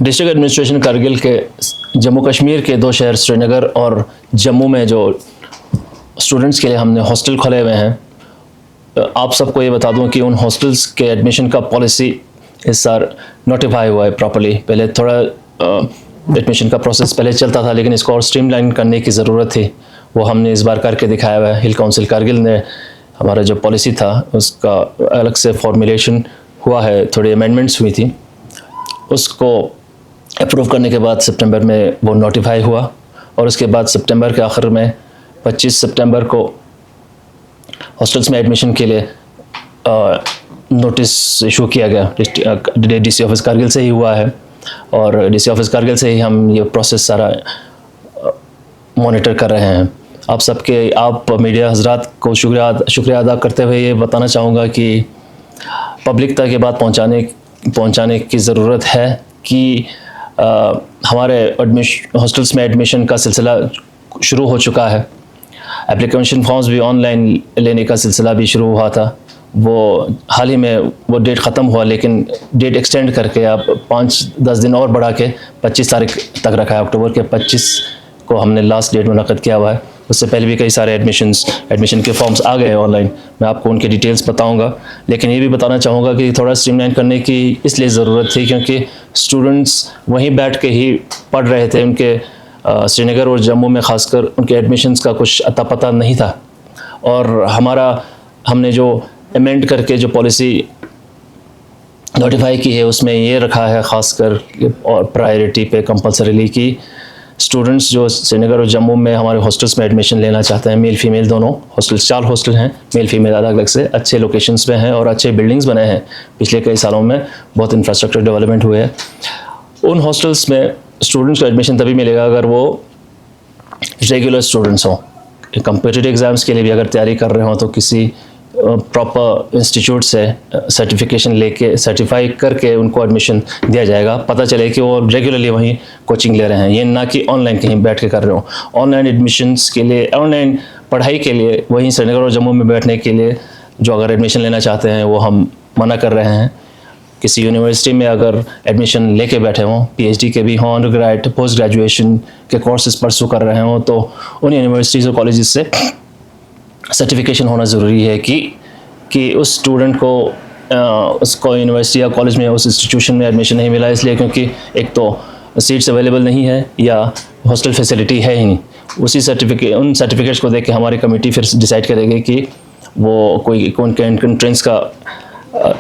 District administration Kargil के जम्मू कश्मीर के दो शहर श्रीनगर और जम्मू में जो स्टूडेंट्स के लिए हमने हॉस्टल खोले हुए हैं, आप सबको ये बता दूं कि उन हॉस्टल्स के एडमिशन का पॉलिसी इस साल नोटिफाई हुआ है प्रॉपर्ली। पहले थोड़ा एडमिशन का प्रोसेस पहले चलता था, लेकिन इसको और स्ट्रीमलाइन करने की ज़रूरत थी। वो हमने इस बार करके दिखाया हुआ है। हिल काउंसिल कारगिल ने हमारा जो पॉलिसी था उसका अलग से फॉर्मुलेशन हुआ है, थोड़ी अमेंडमेंट्स हुई थी। उसको अप्रूव करने के बाद सितंबर में वो नोटिफाई हुआ और उसके बाद सितंबर के आखिर में 25 सितंबर को हॉस्टल्स में एडमिशन के लिए नोटिस इशू किया गया। डीसी ऑफिस कारगिल से ही हुआ है और डीसी ऑफिस कारगिल से ही हम ये प्रोसेस सारा मॉनिटर कर रहे हैं। आप मीडिया हजरात को शुक्रिया अदा करते हुए ये बताना चाहूँगा कि पब्लिक तक ये बात पहुँचाने की ज़रूरत है कि हमारे हॉस्टल्स में एडमिशन का सिलसिला शुरू हो चुका है। एप्लीकेशन फॉर्म्स भी ऑनलाइन लेने का सिलसिला भी शुरू हुआ था। वो हाल ही में वो डेट ख़त्म हुआ, लेकिन डेट एक्सटेंड करके अब 5-10 दिन और बढ़ा के 25 तारीख तक रखा है। अक्टूबर के 25 को हमने लास्ट डेट मुनक़्क़द किया हुआ है। उससे पहले भी कई सारे एडमिशन के फॉर्म्स आ गए हैं ऑनलाइन। मैं आपको उनके डिटेल्स बताऊंगा, लेकिन ये भी बताना चाहूँगा कि थोड़ा स्ट्रीमलाइन करने की इसलिए ज़रूरत थी क्योंकि स्टूडेंट्स वहीं बैठ के ही पढ़ रहे थे। उनके श्रीनगर और जम्मू में ख़ासकर उनके एडमिशन्स का कुछ अता पता नहीं था। और हमने जो अमेंड करके जो पॉलिसी नोटिफाई की है उसमें ये रखा है ख़ासकर और प्रायोरिटी पे कंपलसरीली कि स्टूडेंट्स जो श्रीनगर और जम्मू में हमारे हॉस्टल्स में एडमिशन लेना चाहते हैं, मेल फीमेल दोनों हॉस्टल्स, 4 हॉस्टल हैं, मेल फीमेल अलग अलग से, अच्छे लोकेशंस पे हैं और अच्छे बिल्डिंग्स बने हैं। पिछले कई सालों में बहुत इंफ्रास्ट्रक्चर डेवलपमेंट हुए हैं। उन हॉस्टल्स में स्टूडेंट्स को एडमिशन तभी मिलेगा अगर वो रेगुलर स्टूडेंट्स हों। कॉम्पिटिटिव एग्ज़ाम्स के लिए भी अगर तैयारी कर रहे हों तो किसी प्रॉपर इंस्टीट्यूट से सर्टिफिकेशन लेके सर्टिफाई करके उनको एडमिशन दिया जाएगा। पता चले कि वो रेगुलरली वहीं कोचिंग ले रहे हैं, ये ना कि ऑनलाइन कहीं बैठ के कर रहे हो। ऑनलाइन एडमिशन्स के लिए, ऑनलाइन पढ़ाई के लिए वहीं श्रीनगर और जम्मू में बैठने के लिए जो अगर एडमिशन लेना चाहते हैं वो हम मना कर रहे हैं। किसी यूनिवर्सिटी में अगर एडमिशन लेके बैठे हों, PhD के भी हों, अंडर ग्रेजुएट पोस्ट ग्रेजुएशन के कोर्सेज परसू कर रहे हों, तो उन यूनिवर्सिटीज़ और कॉलेजेस से सर्टिफिकेशन होना ज़रूरी है कि उस स्टूडेंट को उसको यूनिवर्सिटी या कॉलेज में उस इंस्टीट्यूशन में एडमिशन नहीं मिला इसलिए क्योंकि एक तो सीट्स अवेलेबल नहीं है या हॉस्टल फैसिलिटी है ही नहीं। उन सर्टिफिकेट्स को देख के हमारी कमेटी फिर डिसाइड करेगी कि वो कौन एंट्रेंस का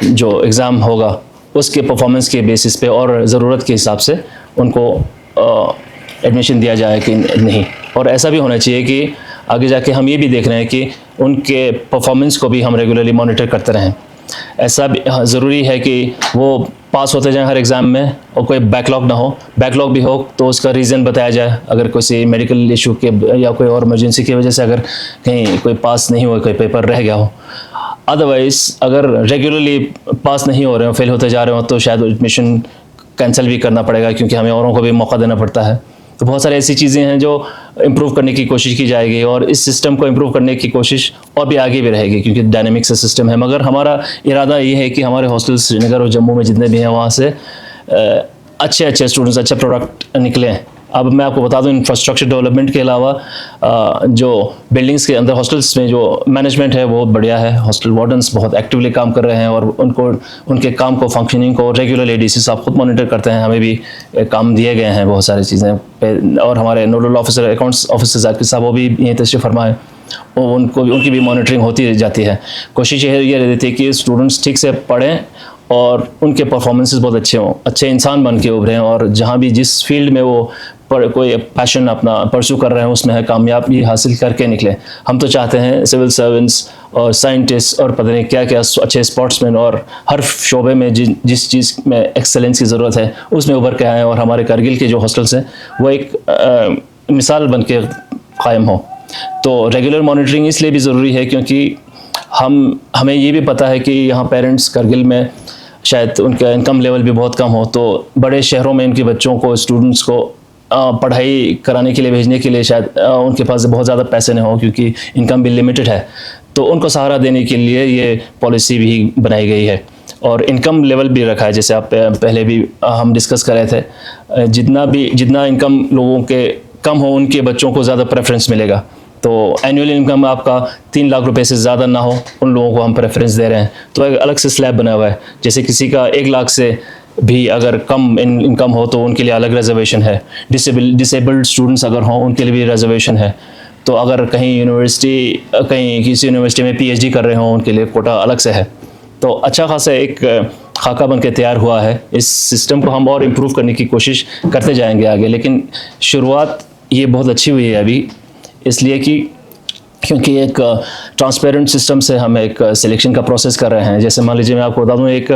जो एग्ज़ाम होगा उसके परफॉर्मेंस के बेसिस पे और ज़रूरत के हिसाब से उनको एडमिशन दिया जाए कि नहीं। और ऐसा भी होना चाहिए कि आगे जाके हम ये भी देख रहे हैं कि उनके परफॉर्मेंस को भी हम रेगुलरली मॉनिटर करते रहें। ऐसा भी ज़रूरी है कि वो पास होते जाएं हर एग्ज़ाम में और कोई बैकलॉग ना हो। बैकलॉग भी हो तो उसका रीज़न बताया जाए। अगर किसी मेडिकल इशू के या कोई और इमरजेंसी की वजह से अगर कहीं कोई पास नहीं हुआ, कोई पेपर रह गया हो। अदरवाइज़ अगर रेगुलरली पास नहीं हो रहे हो, फेल होते जा रहे हो, तो शायद एडमिशन कैंसिल भी करना पड़ेगा क्योंकि हमें औरों को भी मौका देना पड़ता है। तो बहुत सारी ऐसी चीज़ें हैं जो इम्प्रूव करने की कोशिश की जाएगी और इस सिस्टम को इम्प्रूव करने की कोशिश और भी आगे भी रहेगी क्योंकि डायनेमिक सा सिस्टम है। मगर हमारा इरादा ये है कि हमारे हॉस्टल्स श्रीनगर और जम्मू में जितने भी हैं वहाँ से अच्छे स्टूडेंट्स, अच्छे प्रोडक्ट निकलें। अब मैं आपको बता दूं, इंफ्रास्ट्रक्चर डेवलपमेंट के अलावा जो बिल्डिंग्स के अंदर हॉस्टल्स में जो मैनेजमेंट है वो बढ़िया है। हॉस्टल वार्डन्स बहुत एक्टिवली काम कर रहे हैं और उनके काम को, फंक्शनिंग को रेगुलरली डीसी साहब खुद मॉनिटर करते हैं। हमें भी काम दिए गए हैं बहुत सारी चीज़ें और हमारे nodal officer, accounts officer Zakir साहब वो भी यहीं तशरीफ़ फरमाए, उनकी भी मॉनिटरिंग होती जाती है। कोशिश ये रहती है कि स्टूडेंट्स ठीक से पढ़ें और उनके परफॉर्मेंसेस बहुत अच्छे हों, अच्छे इंसान बन के उभरें और जहाँ भी जिस फील्ड में वो कोई पैशन अपना परस्यू कर रहे हैं उसमें है कामयाबी हासिल करके निकलें। हम तो चाहते हैं सिविल सर्वेंट्स और साइंटिस्ट और पता नहीं क्या क्या अच्छे स्पोर्ट्समैन और हर शोबे में जिस चीज़ में एक्सेलेंस की ज़रूरत है उसमें उभर के आएँ और हमारे कारगिल के जो हॉस्टल्स हैं वो एक मिसाल बन के कायम हो। तो रेगुलर मॉनिटरिंग इसलिए भी ज़रूरी है क्योंकि हमें ये भी पता है कि यहाँ पेरेंट्स कारगिल में शायद उनका इनकम लेवल भी बहुत कम हो, तो बड़े शहरों में इनके बच्चों को, स्टूडेंट्स को पढ़ाई कराने के लिए भेजने के लिए शायद उनके पास बहुत ज़्यादा पैसे नहीं हो क्योंकि इनकम भी लिमिटेड है। तो उनको सहारा देने के लिए ये पॉलिसी भी बनाई गई है। और इनकम लेवल भी रखा है, जैसे आप पहले भी हम डिस्कस कर रहे थे, जितना इनकम लोगों के कम हो उनके बच्चों को ज़्यादा प्रेफरेंस मिलेगा। तो एनुअल इनकम आपका 3 लाख रुपए से ज़्यादा ना हो, उन लोगों को हम प्रेफरेंस दे रहे हैं। तो एक अलग से स्लैब बना हुआ है, जैसे किसी का 1 लाख से भी अगर कम इनकम हो तो उनके लिए अलग रिजर्वेशन है। डिसेबल्ड स्टूडेंट्स अगर हों उनके लिए भी रिजर्वेशन है। तो अगर कहीं किसी यूनिवर्सिटी में PhD कर रहे हों उनके लिए कोटा अलग से है। तो अच्छा खासा एक खाका बन के तैयार हुआ है। इस सिस्टम को हम और इम्प्रूव करने की कोशिश करते जाएंगे आगे, लेकिन शुरुआत ये बहुत अच्छी हुई है अभी, इसलिए क्योंकि एक ट्रांसपेरेंट सिस्टम से हम एक सिलेक्शन का प्रोसेस कर रहे हैं। जैसे मान लीजिए मैं आपको बता दूं, एक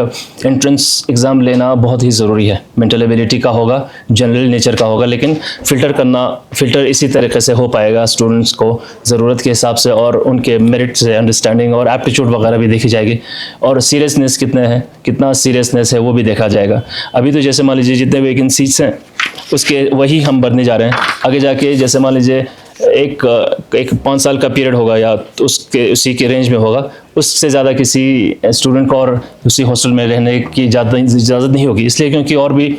एंट्रेंस एग्ज़ाम लेना बहुत ही ज़रूरी है। मेंटल एबिलिटी का होगा, जनरल नेचर का होगा, लेकिन फ़िल्टर इसी तरीके से हो पाएगा स्टूडेंट्स को ज़रूरत के हिसाब से, और उनके मेरिट से अंडरस्टैंडिंग और एप्टीट्यूड वगैरह भी देखी जाएगी, और सीरियसनेस कितना सीरियसनेस है वो भी देखा जाएगा। अभी तो जैसे मान लीजिए जितने वैकेंसीज हैं उसके वही हम भरने जा रहे हैं। आगे जाके जैसे मान लीजिए एक 5 साल का पीरियड होगा या उसी के रेंज में होगा, उससे ज़्यादा किसी स्टूडेंट को और उसी हॉस्टल में रहने की इजाज़त नहीं होगी, इसलिए क्योंकि और भी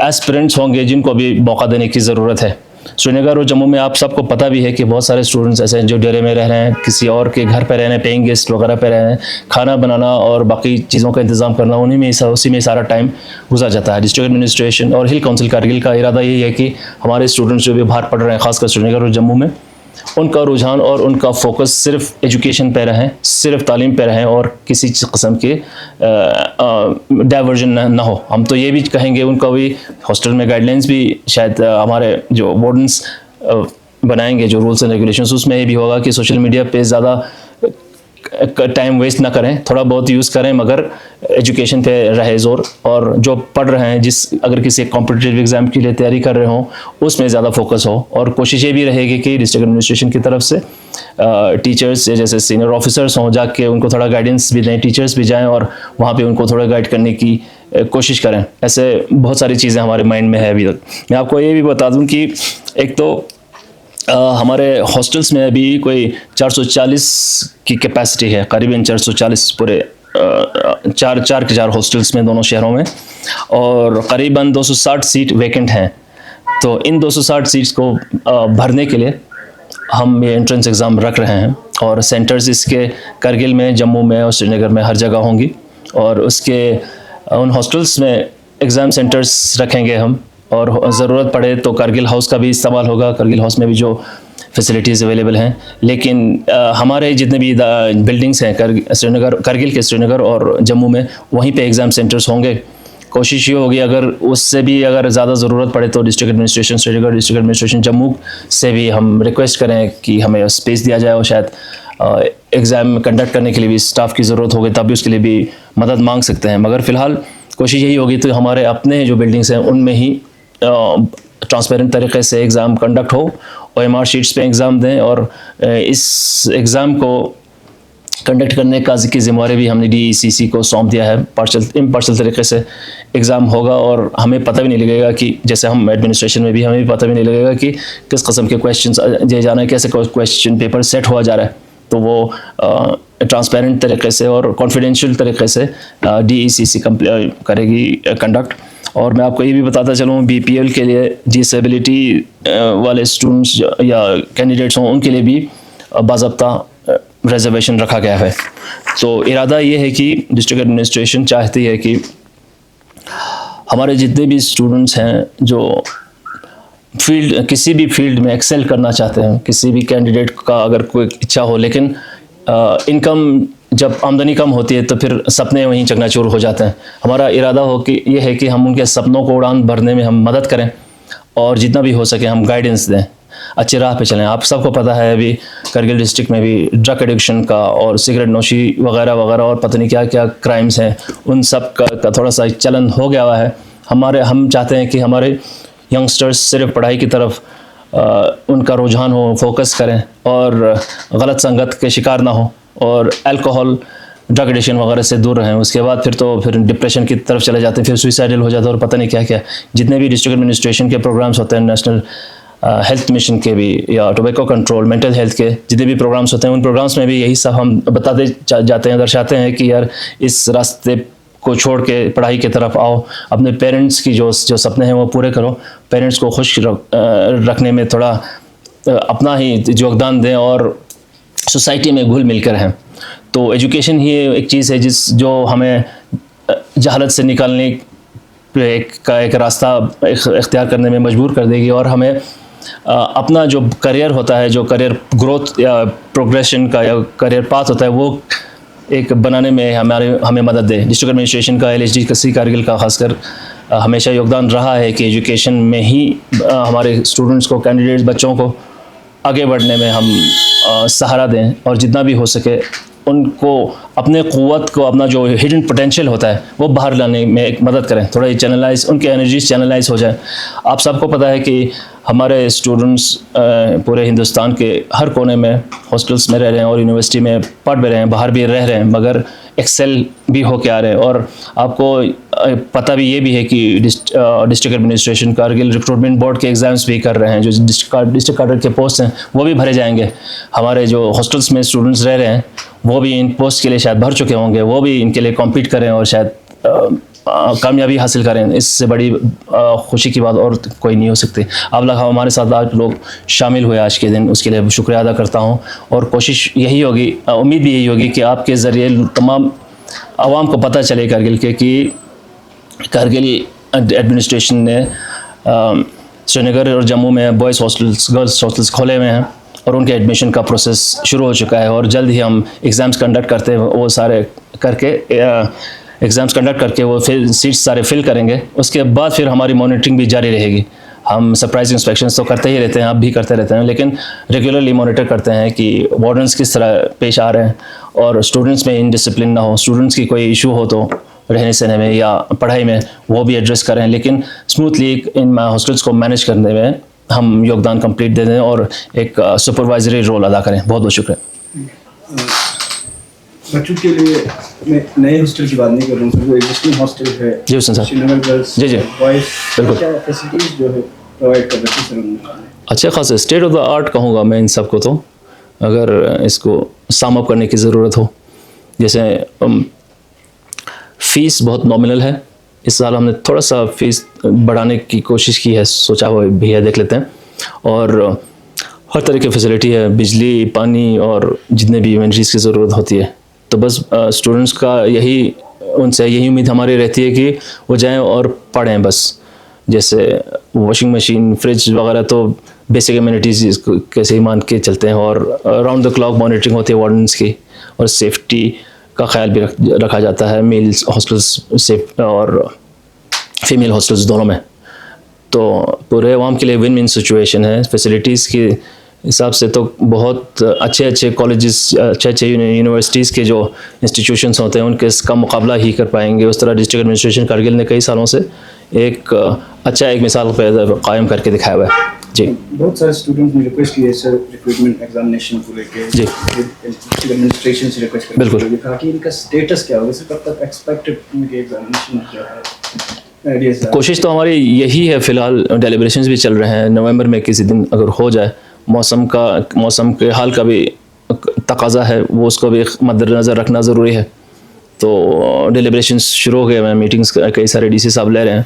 एस्पिरेंट्स होंगे जिनको भी मौका देने की ज़रूरत है। श्रीनगर और जम्मू में आप सबको पता भी है कि बहुत सारे स्टूडेंट्स ऐसे हैं जो डेरे में रह रहे हैं, किसी और के घर पे रह रहे हैं, पेइंग गेस्ट वगैरह पे रह रहे हैं। खाना बनाना और बाकी चीज़ों का इंतज़ाम करना उसी में सारा टाइम गुजर जाता है। डिस्ट्रिक्ट एडमिनिस्ट्रेशन और हिल काउंसिल कारगिल का इरादा यही है कि हमारे स्टूडेंट्स जो भी बाहर पढ़ रहे हैं, खासकर श्रीनगर और जम्मू में, उनका रुझान और उनका फोकस सिर्फ एजुकेशन पे रहें, सिर्फ तालीम पे रहें, और किसी किस्म के डाइवर्जन ना हो। हम तो ये भी कहेंगे उनको भी हॉस्टल में गाइडलाइंस भी शायद हमारे जो वार्डन्स बनाएंगे, जो रूल्स एंड रेगुलेशंस, उसमें ये भी होगा कि सोशल मीडिया पे ज़्यादा टाइम वेस्ट ना करें, थोड़ा बहुत यूज़ करें, मगर एजुकेशन पे रहे जोर, और जो पढ़ रहे हैं अगर किसी कॉम्पिटिटिव एग्ज़ाम के लिए तैयारी कर रहे हों उसमें ज़्यादा फोकस हो। और कोशिश ये भी रहेगी कि डिस्ट्रिक्ट एडमिनिस्ट्रेशन की तरफ से टीचर्स जैसे सीनियर ऑफिसर्स हों, जाके उनको थोड़ा गाइडेंस भी दें, टीचर्स भी जाएँ और वहाँ पे उनको थोड़ा गाइड करने की कोशिश करें। ऐसे बहुत सारी चीज़ें हमारे माइंड में है अभी तक। मैं आपको ये भी बता दूँ कि एक तो हमारे हॉस्टल्स में अभी कोई 440 की कैपेसिटी है, करीबन 440 पूरे 4 हॉस्टल्स में दोनों शहरों में, और करीबन 260 सीट वैकेंट हैं। तो इन 260 सीट्स को भरने के लिए हम ये एंट्रेंस एग्ज़ाम रख रहे हैं, और सेंटर्स इसके करगिल में, जम्मू में और श्रीनगर में हर जगह होंगी। और उन हॉस्टल्स में एग्ज़ाम सेंटर्स रखेंगे हम, और ज़रूरत पड़े तो करगिल हाउस का भी इस्तेमाल होगा, करगिल हाउस में भी जो फैसिलिटीज़ अवेलेबल हैं। लेकिन हमारे जितने भी बिल्डिंग्स हैं करगिल के श्रीनगर और जम्मू में, वहीं पे एग्ज़ाम सेंटर्स होंगे। कोशिश ये होगी अगर उससे भी अगर ज़्यादा ज़रूरत पड़े तो district administration Srinagar, district administration Jammu से भी हम रिक्वेस्ट करें कि हमें स्पेस दिया जाए, और शायद एग्ज़ाम कंडक्ट करने के लिए भी स्टाफ की ज़रूरत होगी, तब भी उसके लिए भी मदद मांग सकते हैं। मगर फ़िलहाल कोशिश यही होगी तो हमारे अपने जो बिल्डिंग्स हैं उनमें ही ट्रांसपेरेंट तरीके से एग्ज़ाम कंडक्ट हो, OMR शीट्स पे एग्ज़ाम दें, और इस एग्ज़ाम को कंडक्ट करने की ज़िम्मेवारी भी हमने DECC को सौंप दिया है। इम्पार्शल तरीके से एग्ज़ाम होगा, और हमें पता भी नहीं लगेगा कि, जैसे हम एडमिनिस्ट्रेशन में भी हमें भी पता भी नहीं लगेगा कि किस किस्म के क्वेश्चंस दिए जा रहे हैं, कैसे क्वेश्चन पेपर सेट हुआ जा रहा है। तो वो ट्रांसपेरेंट तरीके से और कॉन्फिडेंशियल तरीके से DECC करेगी कंडक्ट। और मैं आपको ये भी बताता चलूँ, BPL के लिए डिसेबिलिटी वाले स्टूडेंट्स या कैंडिडेट्स हों उनके लिए भी बाज़ाब्ता रिजर्वेशन रखा गया है। तो इरादा ये है कि डिस्ट्रिक्ट एडमिनिस्ट्रेशन चाहती है कि हमारे जितने भी स्टूडेंट्स हैं जो किसी भी फील्ड में एक्सेल करना चाहते हैं, किसी भी कैंडिडेट का अगर कोई इच्छा हो, लेकिन इनकम जब आमदनी कम होती है तो फिर सपने वहीं चकनाचूर हो जाते हैं। हमारा इरादा ये है कि हम उनके सपनों को उड़ान भरने में हम मदद करें, और जितना भी हो सके हम गाइडेंस दें, अच्छी राह पे चलें। आप सबको पता है अभी करगिल डिस्ट्रिक्ट में भी ड्रग एडिक्शन का और सिगरेट नोशी वगैरह वगैरह और पता नहीं क्या क्या क्राइम्स हैं, उन सब का थोड़ा सा चलन हो गया हुआ है। हम चाहते हैं कि हमारे यंगस्टर्स सिर्फ पढ़ाई की तरफ उनका रुझान हो, फोकस करें, और गलत संगत के शिकार ना हो, और अल्कोहल, ड्रग एडिक्शन वगैरह से दूर रहें। उसके बाद फिर डिप्रेशन की तरफ चले जाते हैं, फिर सुइसाइडल हो जाते हैं, और पता नहीं क्या क्या। जितने भी डिस्ट्रिक्ट एडमिनिस्ट्रेशन के प्रोग्राम्स होते हैं, नेशनल हेल्थ मिशन के भी या टोबैको कंट्रोल, मेंटल हेल्थ के जितने भी प्रोग्राम्स होते हैं, उन प्रोग्राम्स में भी यही सब हम बताते जाते हैं, दर्शाते हैं कि यार इस रास्ते को छोड़ के पढ़ाई की तरफ आओ, अपने पेरेंट्स की जो सपने हैं वो पूरे करो, पेरेंट्स को खुश रखने में थोड़ा अपना ही योगदान दें और सोसाइटी में घुल मिल कर रहें। तो एजुकेशन ही एक चीज़ है जो हमें जहालत से निकालने एक रास्ता इख्तियार करने में मजबूर कर देगी और हमें अपना जो करियर होता है, जो करियर ग्रोथ या प्रोग्रेशन का या करियर पाथ होता है, वो एक बनाने में हमें मदद दे। डिस्ट्रिक्ट एडमिनिस्ट्रेशन का, LHD सी कारगिल का खासकर हमेशा योगदान रहा है कि एजुकेशन में ही हमारे स्टूडेंट्स को, कैंडिडेट्स, बच्चों को आगे बढ़ने में हम सहारा दें और जितना भी हो सके उनको अपने क़ुव्वत को, अपना जो हिडन पोटेंशियल होता है वो बाहर लाने में एक मदद करें, थोड़ा ये चैनलाइज, उनके एनर्जीज चैनलाइज हो जाए। आप सबको पता है कि हमारे स्टूडेंट्स पूरे हिंदुस्तान के हर कोने में हॉस्टल्स में रह रहे हैं और यूनिवर्सिटी में पढ़ भी रहे हैं, बाहर भी रह रहे हैं, मगर एक्सेल भी होके आ रहे हैं। और आपको पता भी ये भी है कि district administration Kargil recruitment board के एग्ज़ाम्स भी कर रहे हैं, जो डिस्ट्रिक्ट कैडर के पोस्ट हैं वो भी भरे जाएंगे। हमारे जो हॉस्टल्स में स्टूडेंट्स रह रहे हैं वो भी इन पोस्ट के लिए शायद भर चुके होंगे, वो भी इनके लिए कॉम्पीट करें और शायद कामयाबी हासिल करें। इससे बड़ी खुशी की बात और कोई नहीं हो सकती। आप लोग हमारे साथ आज लोग शामिल हुए आज के दिन, उसके लिए शुक्रिया अदा करता हूं। और कोशिश यही होगी, उम्मीद भी यही होगी कि आपके ज़रिए तमाम आवाम को पता चले कारगिल के कि कारगिल एडमिनिस्ट्रेशन ने श्रीनगर और जम्मू में बॉयज़ हॉस्टल्स, गर्ल्स हॉस्टल्स खोले हुए हैं और उनके एडमिशन का प्रोसेस शुरू हो चुका है और जल्द ही हम एग्ज़ाम्स कंडक्ट करते हैं, वो सारे करके एग्ज़ाम्स कंडक्ट करके वो फिर सीट्स सारे फिल करेंगे। उसके बाद फिर हमारी मॉनिटरिंग भी जारी रहेगी। हम सरप्राइज इंस्पेक्शंस तो करते ही रहते हैं, आप भी करते रहते हैं, लेकिन रेगुलरली मॉनिटर करते हैं कि वार्डन्स किस तरह पेश आ रहे हैं और स्टूडेंट्स में इनडिसिप्लिन ना हो, स्टूडेंट्स की कोई इशू हो तो रहने सहने में या पढ़ाई में वो भी एड्रेस करें, लेकिन स्मूथली इन हॉस्टल्स को मैनेज करने में हम योगदान कंप्लीट दे दें और एक सुपरवाइजरी रोल अदा करें। बहुत बहुत शुक्रिया। बच्चों के लिए मैं नए हॉस्टल की बात नहीं कर रहा हूँ, जो एग्जिस्टिंग हॉस्टल है जी हुसैन साहब, श्रीनगर गर्ल्स, जी बॉयज़, बिल्कुल, क्या फैसिलिटीज़ जो है प्रोवाइड कर रखी हैं? अच्छे खासे स्टेट ऑफ द आर्ट कहूँगा मैं इन सब को, तो अगर इसको सम अप करने की ज़रूरत हो, जैसे फ़ीस बहुत नॉमिनल है। इस साल हमने थोड़ा सा फ़ीस बढ़ाने की कोशिश की है, सोचा हुआ भी है, देख लेते हैं। और हर तरह की फैसिलिटी है, बिजली, पानी और जितने भी इन्वेंट्रीज़ की ज़रूरत होती है। तो बस स्टूडेंट्स का उनसे यही उम्मीद हमारी रहती है कि वो जाएं और पढ़ें बस। जैसे वॉशिंग मशीन, फ्रिज वगैरह तो बेसिक एमिनिटीज़ कैसे ही मान के चलते हैं और राउंड द क्लॉक मॉनिटरिंग होती है वार्डन्स की और सेफ्टी का ख्याल भी रखा जाता है, मेल्स हॉस्टल्स सेफ और फीमेल हॉस्टल्स दोनों में। तो पूरे अवाम के लिए विन विन सिचुएशन है। फैसिलिटीज़ के हिसाब से तो बहुत अच्छे कॉलेजेस, अच्छे यूनिवर्सिटीज़ के जो इंस्टीट्यूशंस होते हैं उनके इसका मुकाबला ही कर पाएंगे। उस तरह डिस्ट्रिक्ट एडमिनिस्ट्रेशन कारगिल ने कई सालों से एक एक मिसाल कायम करके दिखाया हुआ है। जी, बहुत सारे स्टूडेंट्स ने रिक्वेस्ट की है सर रिक्रूटमेंट एग्जामिनेशन को लेकर, जी डिस्ट्रिक्ट एडमिनिस्ट्रेशन से रिक्वेस्ट बिल्कुल, कहा कि इनका स्टेटस क्या होगा, कब तक एक्सपेक्टेड इनके एग्जामिनेशन जो है। कोशिश तो हमारी यही है, फ़िलहाल डेलिब्रेशंस भी चल रहे हैं। नवंबर में किसी दिन अगर हो जाए, मौसम के हाल का भी तकाजा है, वो उसको भी मद्देनज़र रखना ज़रूरी है। तो डेलिब्रेशंस शुरू हो गए हैं, मीटिंग्स कई सारे DC साहब ले रहे हैं,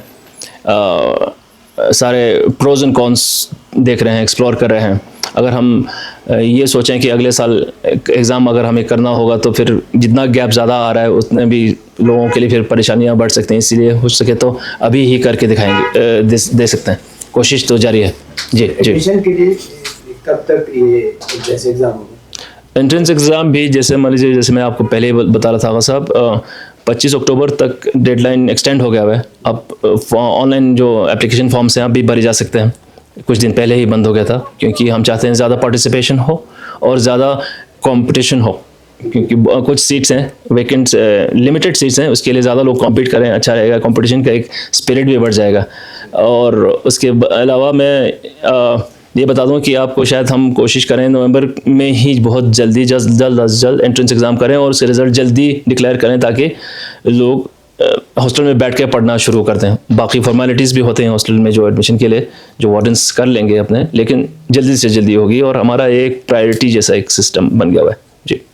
सारे प्रोज एंड कॉन्स देख रहे हैं, एक्सप्लोर कर रहे हैं। अगर हम ये सोचें कि अगले साल एग्ज़ाम अगर हमें करना होगा तो फिर जितना गैप ज़्यादा आ रहा है उतने भी लोगों के लिए फिर परेशानियां बढ़ सकती हैं। इसीलिए हो सके तो अभी ही करके दिखाएंगे, दे सकते हैं। कोशिश तो जारी है। जी एडमिशन के लिए कब तक ये एग्ज़ाम होगा? एंट्रेंस एग्ज़ाम भी जैसे मान लीजिए, जैसे मैं आपको पहले ही बता रहा था साहब, 25 अक्टूबर तक डेडलाइन एक्सटेंड हो गया है। अब ऑनलाइन जो एप्लीकेशन फॉर्म्स हैं आप भी भरे जा सकते हैं। कुछ दिन पहले ही बंद हो गया था क्योंकि हम चाहते हैं ज़्यादा पार्टिसिपेशन हो और ज़्यादा कंपटीशन हो, क्योंकि कुछ सीट्स हैं वैकेंट, लिमिटेड सीट्स हैं, उसके लिए ज़्यादा लोग कॉम्पीट करें, अच्छा रहेगा, कंपटीशन का एक स्पिरिट भी बढ़ जाएगा। और उसके अलावा मैं ये बता दूं कि आपको शायद हम कोशिश करें नवंबर में ही बहुत जल्द एंट्रेंस एग्ज़ाम करें और उसके रिज़ल्ट जल्दी डिक्लेयर करें ताकि लोग हॉस्टल में बैठ के पढ़ना शुरू कर दें। बाकी फॉर्मेलिटीज़ भी होते हैं हॉस्टल में जो एडमिशन के लिए, जो वार्डन्स कर लेंगे अपने, लेकिन जल्दी से जल्दी होगी और हमारा एक प्रायोरिटी जैसा एक सिस्टम बन गया हुआ है। जी।